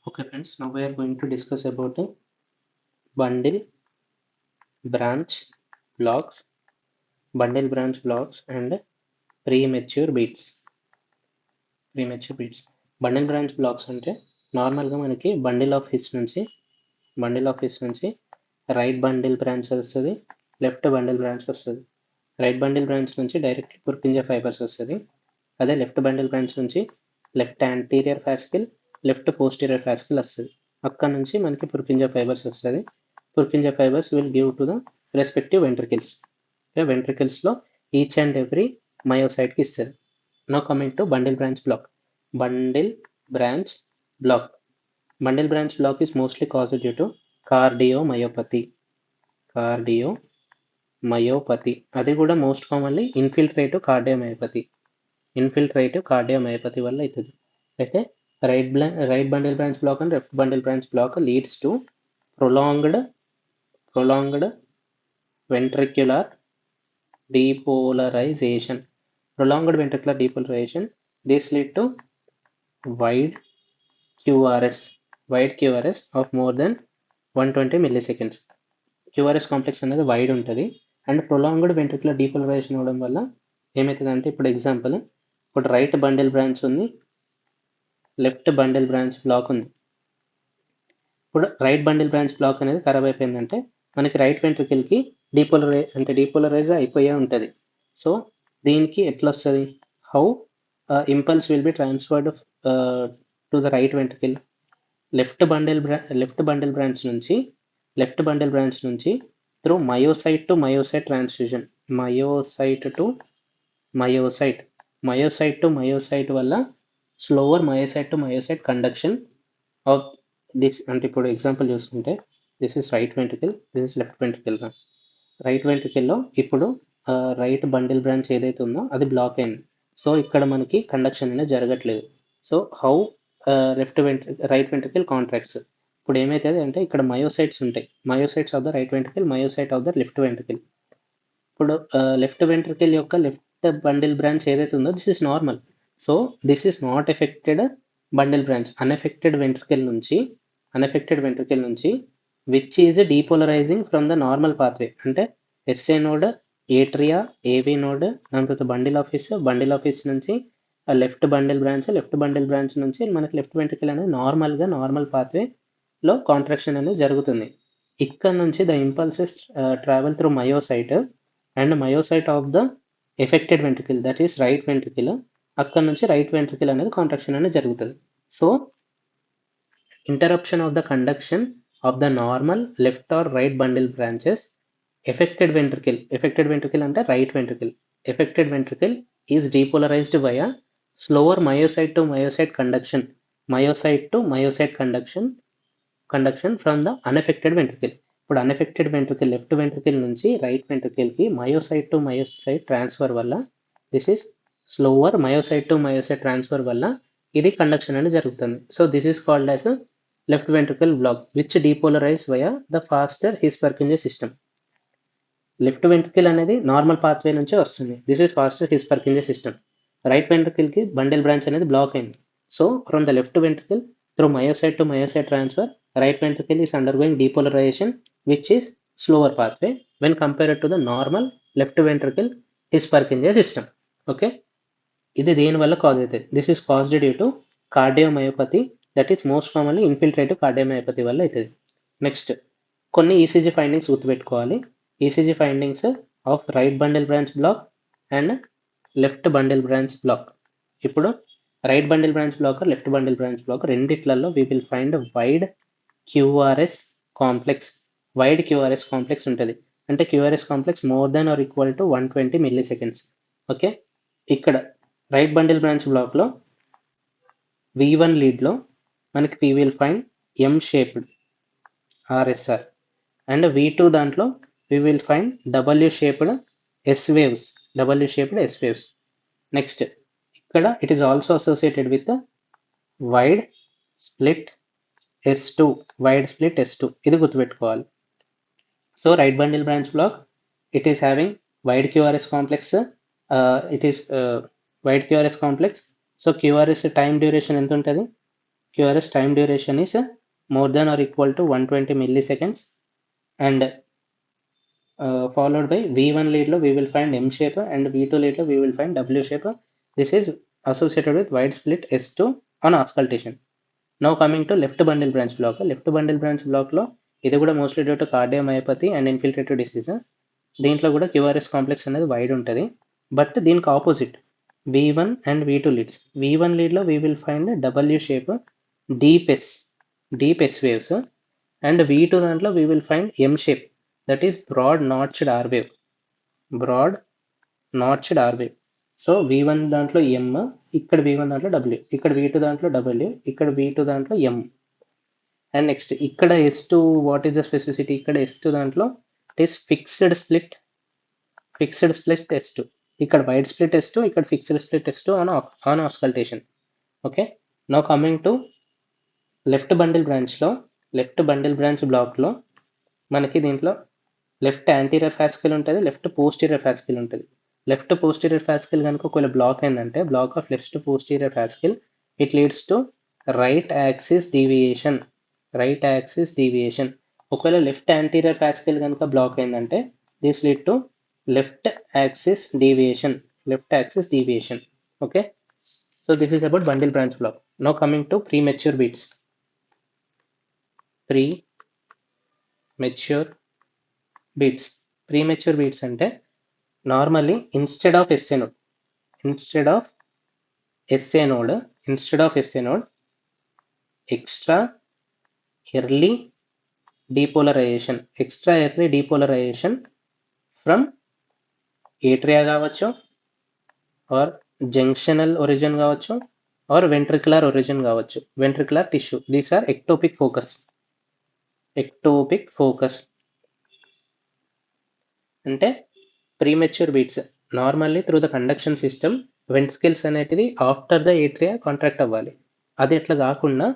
Okay friends, now we are going to discuss about bundle branch blocks, bundle branch blocks and premature beats. Premature beats. Bundle branch blocks అంటే నార్మల్గా మనకి bundle of His నుంచి right bundle branch వస్తుంది, left bundle branch వస్తుంది. Right bundle branch నుంచి direct పుర్కింజ fibres వస్తుంది. అదే left bundle branch నుంచి లెఫ్ట్ యాంటీరియర్ ఫాస్కిల్, లెఫ్ట్ పోస్టీరియర్ ఫాస్కిల్ వస్తుంది. అక్కడ నుంచి మనకి పుర్కింజ ఫైబర్స్ వస్తుంది. Purkinje fibers will give to the respective ventricles. Okay, ventricles లో each and every myocyte కి ఇస్తారు. Now coming to bundle branch block. Bundle branch block. Bundle branch block is mostly caused due to cardiomyopathy. Cardiomyopathy. అది కూడా most commonly infiltrative cardiomyopathy. Infiltrative cardiomyopathy వల్ల అవుతుంది. అయితే right bundle branch block and left bundle branch block leads to prolonged ventricular depolarization. Prolonged ventricular depolarization. This lead to wide QRS of more than 120 milliseconds. QRS complex అనేది wide ఉంటుంది and prolonged ventricular depolarisation అవ్వడం వల్ల ఏమవుతుందంటే, ఇప్పుడు example, ఇప్పుడు right bundle branch ఉంది, left bundle branch black ఉంది. ఇప్పుడు రైట్ బండిల్ బ్రాంచ్ బ్లాక్ అనేది ఖరాబ్ అయిపోయిందంటే మనకి రైట్ వెంట్రికల్కి డీపోలరైజ్ అయిపోయే ఉంటుంది. సో దీనికి ఎట్లా వస్తుంది, how impulse will be transferred to the right ventricle. Left bundle branch నుంచి through myocyte to myocyte transfusion, myocyte to myocyte వల్ల slower myocyte to myocyte conduction of this. అంటే ఇప్పుడు ఎగ్జాంపుల్ చూసుకుంటే this is right ventricle, this is left ventricle. Right వెంట్రికల్లో ఇప్పుడు right bundle branch ఏదైతే ఉందో అది బ్లాక్ అయింది. సో ఇక్కడ మనకి కండక్షన్ అనేది జరగట్లేదు. So how right ventricle contracts. ఇప్పుడు ఏమైతుంది అంటే ఇక్కడ మయోసైట్స్ ఉంటాయి, myocytes of the right ventricle, myocyte of the left ventricle. ఇప్పుడు లెఫ్ట్ వెంట్రికల్ యొక్క లెఫ్ట్ బండిల్ బ్రాంచ్ ఏదైతే ఉందో this is normal. So this is not affected bundle branch. Unaffected ventricle నుంచి which is depolarizing from the normal pathway. అంటే SA node, atria, AV node, దాని తర్వాత bundle of His నుంచి left bundle branch నుంచి మనకి left ventricle అనేది normal పాత్వేలో contraction అనేది జరుగుతుంది. ఇక్కడ నుంచి the impulses travel through myocyte and myocyte of the affected ventricle, that is right ventricle. అక్కడ నుంచి రైట్ వెంట్రికల్ అనేది కాంట్రాక్షన్ అనేది జరుగుతుంది. So interruption of the conduction of the normal left or right bundle branches, affected ventricle అంటే right ventricle, affected ventricle is depolarized via slower myocyte to myocyte conduction from the unaffected ventricle. ఇప్పుడు unaffected ventricle left ventricle నుంచి right ventricle కి myocyte to myocyte transfer వల్ల, this is slower myocyte to myocyte transfer వల్ల ఇది conduction అనేది జరుగుతుంది. So this is called as left ventricle block which depolarize via the faster His-Purkinje system. Left ventricle అనేది normal pathway నుంచి వస్తుంది, this is faster His-Purkinje system. Right వెంట్రికల్కి bundle branch అనేది block అయింది. So from the left ventricle through myocyte to myocyte transfer, right ventricle is undergoing depolarization which is slower pathway when compared to the normal left ventricle His-Purkinje system. Okay, ఇది దేనివల్ల cause అవుతుంది, this is caused due to cardiomyopathy, that is most commonly infiltrative cardiomyopathy వల్ల అవుతుంది. Next కొన్ని ECG findings గుర్తుపెట్టుకోవాలి. ECG findings of right bundle branch block and left bundle branch block. ఇప్పుడు right bundle branch block, left bundle branch block రెండిట్లలో we will find wide QRS complex ఉంటుంది. అంటే QRS complex more than or equal to 120 milliseconds. Okay, ఇక్కడ right bundle branch బ్లాక్లో V1 లీడ్లో మనకి we will find M shaped RSR and V2 దాంట్లో we will find W shaped S waves. Next ఇక్కడ it is also associated with the wide split S2. ఇది గుర్తుపెట్టుకోవాలి. So right bundle branch block, it is having wide QRS complex. So QRS time duration ఎంత ఉంటుంది, QRS time duration is more than or equal to 120 milliseconds, and followed by V1 lead lo we will find M shape, and V2 lead lo we will find W shape. This is associated with wide split S2 on auscultation. Now coming to left bundle branch block. Left bundle branch block లో ఇది కూడా mostly due to cardiomyopathy and infiltrative disease. దీంట్లో కూడా QRS complex అనేది wide ఉంటుంది. But దీనికి opposite V1 and V2 leads. V1 లీడ్లో we will find W shape deep S waves, and V2 దాంట్లో we will find M shape, that is broad notched R wave. Broad notched R wave. So V1 దాంట్లో M, ఇక్కడ V1 దాంట్లో W, ఇక్కడ V2 దాంట్లో W, ఇక్కడ V2 దాంట్లో M. And next ఇక్కడ S2 what is the specificity? ఇక్కడ S2 దాంట్లో it is fixed split S2. ఇక్కడ వైడ్ స్ప్లిట్ S2, ఇక్కడ fixed split S2 on auscultation. Okay, now coming to left bundle branch బ్లాక్లో మనకి దీంట్లో లెఫ్ట్ యాంటీరియర్ ఫ్యాస్కిల్ ఉంటుంది, left posterior ఫ్యాస్కిల్ ఉంటుంది. లెఫ్ట్ పోస్టీరియర్ ఫ్యాస్కిల్ కనుక ఒకవేళ బ్లాక్ అయిందంటే block of left posterior fascicle, it leads to right axis deviation. ఒకవేళ లెఫ్ట్ యాంటీరియర్ ఫ్యాస్కిల్ కనుక బ్లాక్ అయిందంటే this lead to left axis deviation. Okay, so this is about bundle branch block. Now coming to premature beats. Premature beats అంటే normally instead of SA node extra early depolarization from atria కావచ్చు, or junctional origin కావచ్చు, or ventricular origin కావచ్చు, ventricular tissue. These are ectopic focus. అంటే premature beats normally through the conduction system ventricles అనేటిది after the atria contract అవ్వాలి. అది ఎట్లా కాకుండా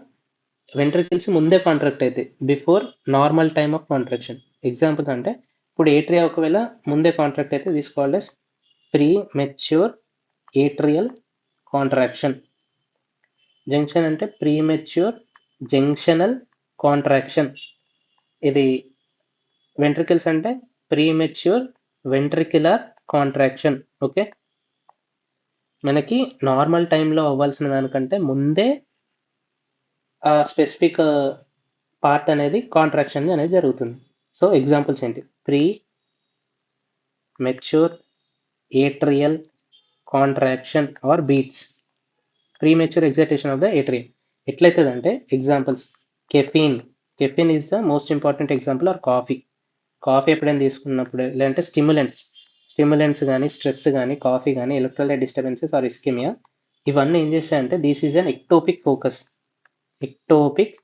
ventricles ముందే కాంట్రాక్ట్ అవుతాయి before normal time of contraction. Example అంటే ఇప్పుడు ఏట్రియా ఒకవేళ ముందే కాంట్రాక్ట్ అయితే this called as premature atrial contraction. Junction అంటే ప్రీమెచ్యూర్ జంక్షనల్ కాంట్రాక్షన్. ఇది వెంట్రికల్స్ అంటే ప్రీమెచ్యూర్ వెంట్రికులర్ కాంట్రాక్షన్. ఓకే, మనకి నార్మల్ టైంలో అవ్వాల్సిన దానికంటే ముందే ఆ స్పెసిఫిక్ పార్ట్ అనేది కాంట్రాక్షన్ అనేది జరుగుతుంది. సో ఎగ్జాంపుల్స్ ఏంటి? Premature atrial contraction or beats, premature excitation of the atria. ఎట్లయితుందంటే examples caffeine is the most important example. Or coffee ఎప్పుడైనా తీసుకున్నప్పుడు, లేదంటే స్టిమ్యులెంట్స్ కానీ స్ట్రెస్ కానీ కాఫీ కానీ ఎలక్ట్రోలైట్ డిస్టర్బెన్సెస్ ఆర్ ఇస్కెమియా, ఇవన్నీ ఏం చేస్తాయంటే this is an ectopic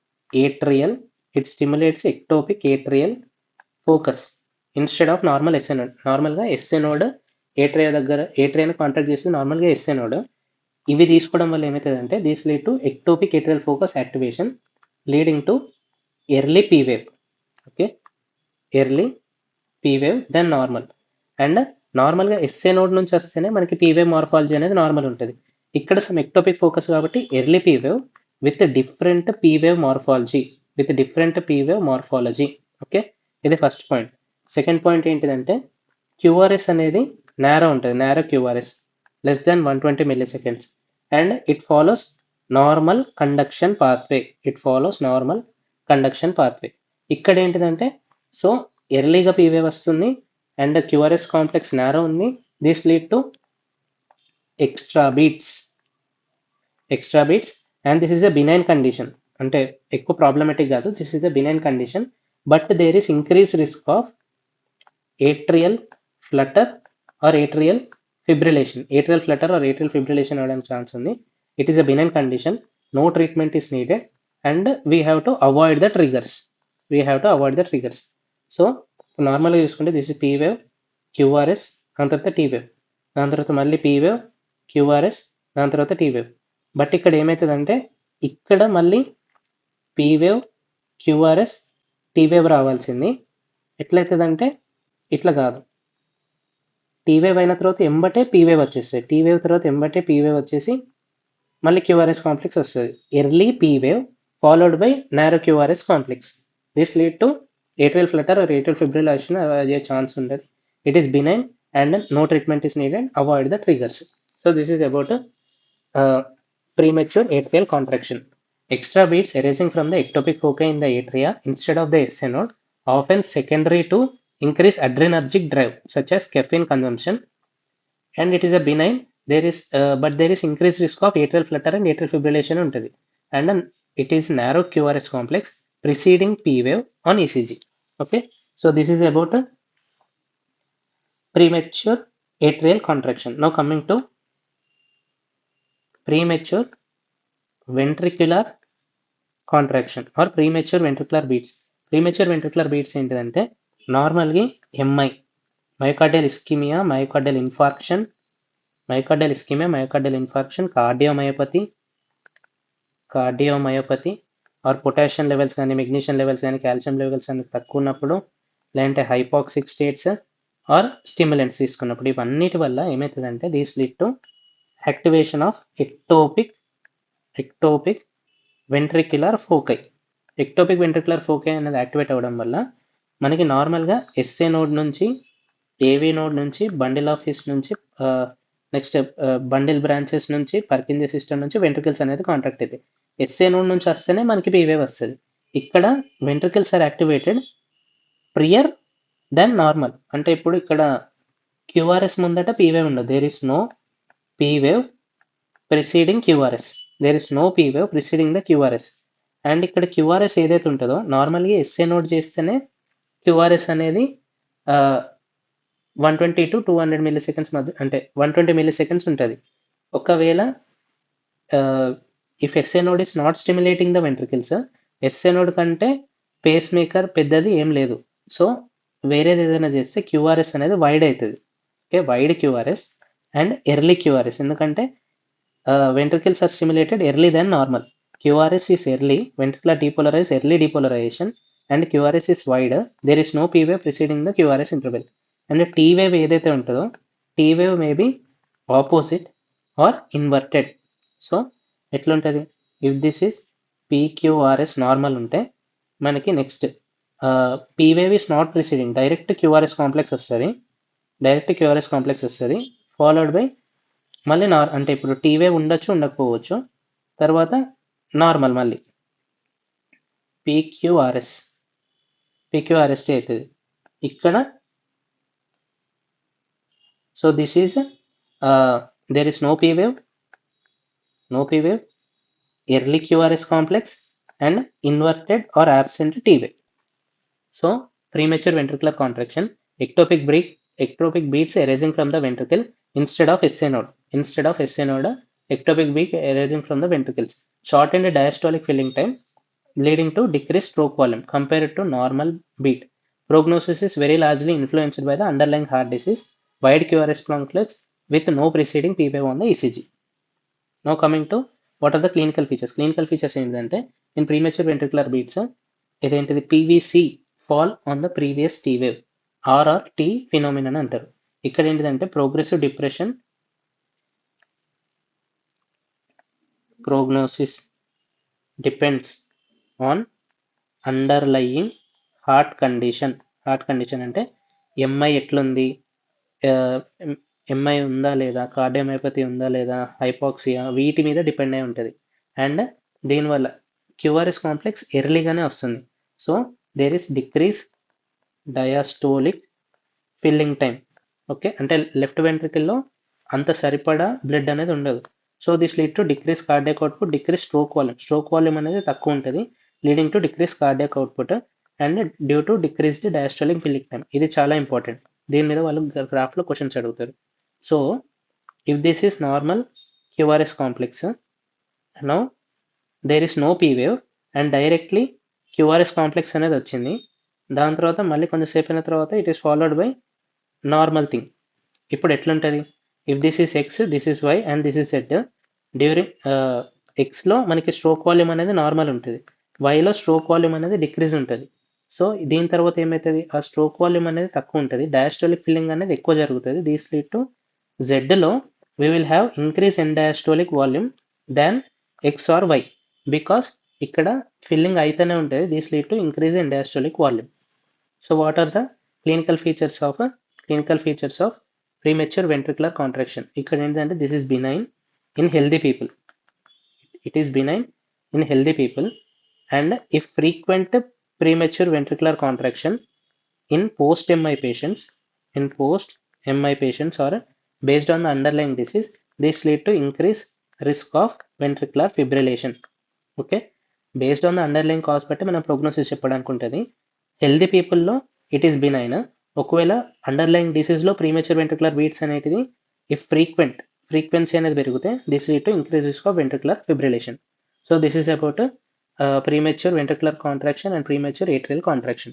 atrial, it stimulates ectopic atrial focus instead of normal SA node. నార్మల్గా ఎస్ఏ నోడ్ ఏట్రియాని కాంటాక్ట్ చేసి నార్మల్గా ఎస్ఏ నోడ్. ఇవి తీసుకోవడం వల్ల ఏమవుతుందంటే this lead to ectopic atrial focus activation leading to early P wave. Okay, early P wave then normal. And నార్మల్గా SA node నుంచి వస్తేనే మనకి పీ వేవ్ మార్ఫాలజీ అనేది నార్మల్ ఉంటుంది. ఇక్కడ సమ్ ఎక్టోపిక్ ఫోకస్ కాబట్టి early P wave with different P wave morphology. Okay, ఇది first point. Second point ఏంటిదంటే క్యూఆర్ఎస్ అనేది నేరో ఉంటుంది, narrow QRS less than 120 milliseconds, and it follows normal conduction pathway. ఇక్కడ ఏంటిదంటే సో ఎర్లీగా పీవే వస్తుంది అండ్ క్యూఆర్ఎస్ కాంప్లెక్స్ నేరో ఉంది. This lead to extra beats and this is a benign condition. అంటే ఎక్కువ ప్రాబ్లమేటిక్ కాదు, this is a benign condition. But there is increase risk of atrial flutter or atrial fibrillation అవడానికి chance ఉంది. It is a benign condition, no treatment is needed and we have to avoid the triggers. So నార్మల్గా చూసుకుంటే this is P wave QRS, దాని తర్వాత tea wave, దాని తర్వాత మళ్ళీ P wave QRS, దాని తర్వాత టీ వేవ్. బట్ ఇక్కడ ఏమవుతుందంటే ఇక్కడ మళ్ళీ P wave QRS T wave రావాల్సింది. ఎట్లయితుందంటే ఇట్లా కాదు, టీ వేవ్ అయిన తర్వాత ఎంబటే పీ వేవ్ వచ్చేస్తాయి. టీ వేవ్ తర్వాత ఎంబటే పీ వేవ్ వచ్చేసి మళ్ళీ క్యూఆర్ఎస్ కాంప్లెక్స్ వస్తుంది. Early P wave followed by narrow QRS complex. This lead to atrial flutter or atrial fibrillation అయ్యే ఛాన్స్ ఉంటుంది. It is benign and no treatment is needed. Avoid the triggers. So this is about premature atrial contraction. Extra beats arising from the ectopic foci in the atria instead of the SA node, often secondary to increase adrenergic drive, such as caffeine consumption, and it is a benign. But there is increased risk of atrial flutter and atrial fibrillation untadi. And it is narrow QRS complex preceding P wave on ECG. Okay, so this is about a premature atrial contraction. Now coming to premature ventricular contraction or premature ventricular beats. Premature ventricular beats ఏంటిదంటే నార్మల్గా MI, myocardial ischemia, myocardial infarction, cardiomyopathy or potassium levels కానీ, magnesium levels కానీ, calcium levels కానీ తక్కువ ఉన్నప్పుడు, లేదంటే hypoxic states are stimulants తీసుకున్నప్పుడు, ఇవన్నిటి వల్ల ఏమవుతుందంటే these lead to activation of ectopic ventricular foci. Ectopic ventricular foci అనేది యాక్టివేట్ అవ్వడం వల్ల మనకి నార్మల్గా ఎస్ఏ నోడ్ నుంచి, ఏవి నోడ్ నుంచి, బండిల్ ఆఫ్ హిస్ నుంచి, నెక్స్ట్ బండిల్ బ్రాంచెస్ నుంచి, పర్కింజే సిస్టమ్ నుంచి వెంట్రికల్స్ అనేది కాంట్రాక్ట్ అవుతాయి. ఎస్ఏ నోడ్ నుంచి వస్తేనే మనకి పీవేవ్ వస్తుంది. ఇక్కడ ventricles are activated prior than normal. అంటే ఇప్పుడు ఇక్కడ క్యూఆర్ఎస్ ముందట పీవేవ్ ఉండదు. There is no P wave preceding QRS. There is no P wave preceding the QRS. And ఇక్కడ క్యూఆర్ఎస్ ఏదైతే ఉంటుందో నార్మల్గా ఎస్ఏ నోట్ చేస్తేనే క్యూఆర్ఎస్ అనేది 120 to 200 మిల్లీ సెకండ్స్ మధ్య, అంటే 120 మిల్లీ సెకండ్స్ ఉంటుంది. ఒకవేళ if SA node is not stimulating the ventricles, SA node కంటే పేస్ మేకర్ పెద్దది ఏం లేదు. సో వేరేది ఏదైనా చేస్తే క్యూఆర్ఎస్ అనేది వైడ్ అవుతుంది. Okay, wide QRS and early QRS. ఎందుకంటే ventricles are stimulated early than normal. QRS is early, ventricular depolarize, early depolarization, and QRS is wider. There is no P wave preceding the QRS interval. And the T wave ఏదైతే ఉంటుందో T wave may be opposite or inverted. So ఎట్లా ఉంటుంది? If this is PQRS normal ఉంటే మనకి next P wave is not preceding, direct QRS complex వస్తుంది, followed by మళ్ళీ అంటే ఇప్పుడు టీ వేవ్ ఉండొచ్చు, ఉండకపోవచ్చు. తర్వాత నార్మల్ మళ్ళీ పీక్యూఆర్ఎస్ అవుతుంది ఇక్కడ. So this is there is no P wave, early QRS complex and inverted or absent T wave. So premature ventricular contraction, ectopic beats arising from the ventricle instead of SA node, ectopic beat arising from the ventricles, shortened diastolic filling time leading to decreased stroke volume compared to normal beat. Prognosis is very largely influenced by the underlying heart disease, wide QRS complex with no preceding P wave on the ECG. Now coming to what are the clinical features. ఏంటంటే in premature ventricular beats ఇదేంటిది PVC, fall on the previous T wave, RRT phenomenon అంటారు. ఇక్కడ ఏంటిదంటే progressive depression, prognosis depends on underlying heart condition. అంటే MI ఎట్లుంది, MI ఉందా లేదా, cardiomyopathy ఉందా లేదా, హైపాక్సియా, వీటి మీద డిపెండ్ అయి ఉంటుంది. అండ్ దీనివల్ల క్యూఆర్ఎస్ కాంప్లెక్స్ ఎర్లీగానే వస్తుంది. So there is decrease diastolic filling time. Okay, అంటే లెఫ్ట్ వెంట్రికల్లో అంత సరిపడా బ్లడ్ అనేది ఉండదు. So this lead to decrease cardiac output, decrease stroke volume అనేది తక్కువ ఉంటుంది, leading to decrease cardiac output and due to decreased diastolic filling time. ఇది చాలా ఇంపార్టెంట్. దీని మీద వాళ్ళు గ్రాఫ్లో క్వశ్చన్స్ అడుగుతారు. So if this is normal QRS complex, now there is no P wave and directly QRS complex అనేది వచ్చింది. దాని తర్వాత మళ్ళీ కొంచెంసేపు అయిన తర్వాత it is followed by normal thing. ఇప్పుడు ఎట్లుంటుంది? If this is X, this is Y and this is Z. During ఎక్స్లో మనకి స్ట్రోక్ వాల్యూమ్ అనేది నార్మల్ ఉంటుంది, వైలో స్ట్రోక్ వాల్యూమ్ అనేది డిక్రీజ్ ఉంటుంది. సో దీని తర్వాత ఏమవుతుంది? ఆ స్ట్రోక్ వాల్యూమ్ అనేది తక్కువ ఉంటుంది, డయాస్టోలిక్ ఫిల్లింగ్ అనేది ఎక్కువ జరుగుతుంది. దీస్ లీడ్ టు జెడ్లో we will have increase in diastolic volume than X or Y, because ఇక్కడ ఫిల్లింగ్ అయితేనే ఉంటుంది. This lead to increase in diastolic volume. So what are the clinical features of premature ventricular contraction? ఇక్కడ ఏంటంటే this is benign in healthy people. It is benign in healthy people, and if frequent premature ventricular contraction in post-MI patients or based on the underlying disease, this lead to increased risk of ventricular fibrillation. Okay, based on the underline cause బట్టి మనం prognosis చెప్పడానికి ఉంటుంది. Healthy పీపుల్లో it is benign. ఒకవేళ underline డిసీజ్లో premature ventricular beats అనేటిది if frequency అనేది పెరిగితే this lead to increase risk of ventricular fibrillation. So this is about premature ventricular contraction and premature atrial contraction.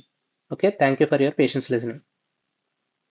Okay, thank you for your patience listening.